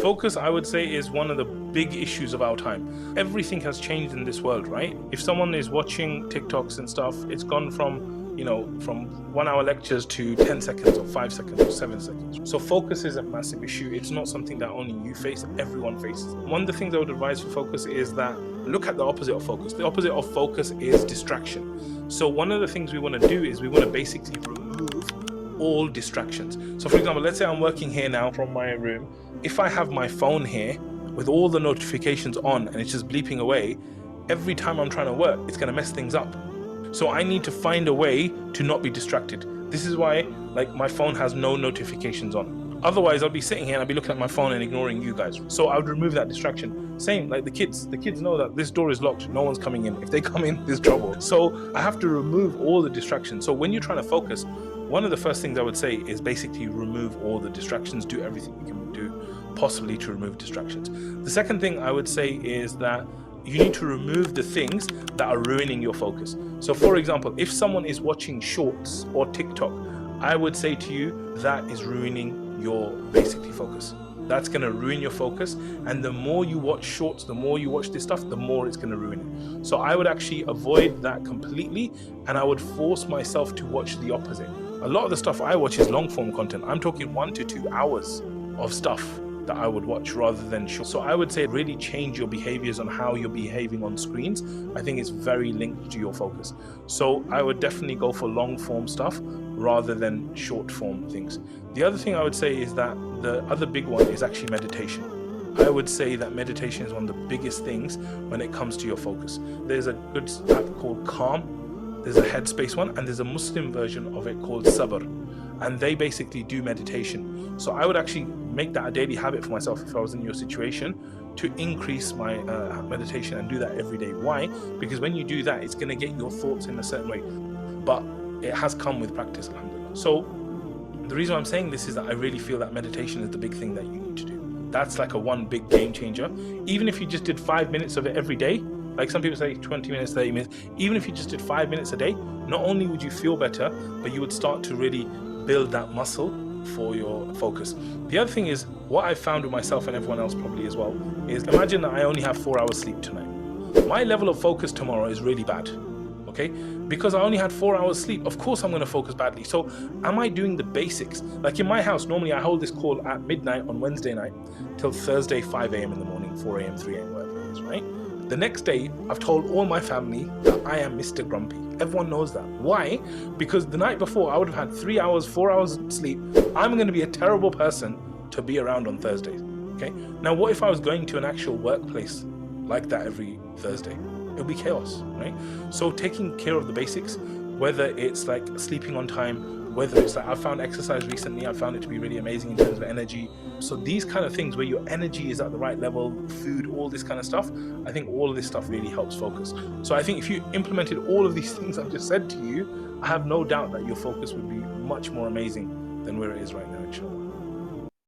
Focus, I would say, is one of the big issues of our time. Everything has changed in this world, right? If someone is watching TikToks and stuff, it's gone from, from 1 hour lectures to 10 seconds or 5 seconds or 7 seconds. So focus is a massive issue. It's not something that only you face, everyone faces. One of the things I would advise for focus is that look at the opposite of focus. The opposite of focus is distraction. So one of the things we want to do is we want to basically remove all distractions. So for example, let's say I'm working here now from my room. If I have my phone here with all the notifications on and it's just bleeping away, every time I'm trying to work, it's going to mess things up. So I need to find a way to not be distracted. This is why my phone has no notifications on. Otherwise, I'll be sitting here and I'll be looking at my phone and ignoring you guys. So I would remove that distraction. Same like the kids. The kids know that this door is locked. No one's coming in. If they come in, there's trouble. So I have to remove all the distractions. So when you're trying to focus, one of the first things I would say is basically remove all the distractions. Do everything you can do possibly to remove distractions. The second thing I would say is that you need to remove the things that are ruining your focus. So for example, if someone is watching shorts or TikTok, I would say to you that is ruining your basically focus. That's going to ruin your focus, and the more you watch shorts, the more you watch this stuff, the more it's going to ruin it. So I would actually avoid that completely, and I would force myself to watch the opposite. A lot of the stuff I watch is long form content. I'm talking 1 to 2 hours of stuff that I would watch rather than short. So I would say really change your behaviors on how you're behaving on screens. I think it's very linked to your focus. So I would definitely go for long form stuff rather than short form things. The other thing I would say is that the other big one is actually meditation. I would say that meditation is one of the biggest things when it comes to your focus. There's a good app called Calm, there's a Headspace one, and there's a Muslim version of it called Sabr, and they basically do meditation. So I would actually make that a daily habit for myself if I was in your situation, to increase my meditation and do that every day. Why? Because when you do that, it's going to get your thoughts in a certain way, but it has come with practice, alhamdulillah. So the reason I'm saying this is that I really feel that meditation is the big thing that you need to do. That's like a one big game changer. Even if you just did 5 minutes of it every day, like some people say 20 minutes, 30 minutes, even if you just did 5 minutes a day, not only would you feel better, but you would start to really build that muscle for your focus. The other thing is, what I've found with myself and everyone else probably as well, is imagine that I only have 4 hours sleep tonight. My level of focus tomorrow is really bad, okay? Because I only had 4 hours sleep, of course I'm going to focus badly. So am I doing the basics? Like in my house, normally I hold this call at midnight on Wednesday night till Thursday 5 a.m. in the morning, 4 a.m., 3 a.m., whatever it is, right? The next day, I've told all my family that I am Mr. Grumpy. Everyone knows that. Why? Because the night before, I would have had 3 hours, 4 hours sleep. I'm going to be a terrible person to be around on Thursdays. Okay? Now, what if I was going to an actual workplace like that every Thursday? It would be chaos, right? So taking care of the basics, whether it's like sleeping on time, whether it's like, I found exercise recently, I found it to be really amazing in terms of energy. So these kind of things where your energy is at the right level, food, all this kind of stuff, I think all of this stuff really helps focus. So I think if you implemented all of these things I've just said to you, I have no doubt that your focus would be much more amazing than where it is right now, inshallah.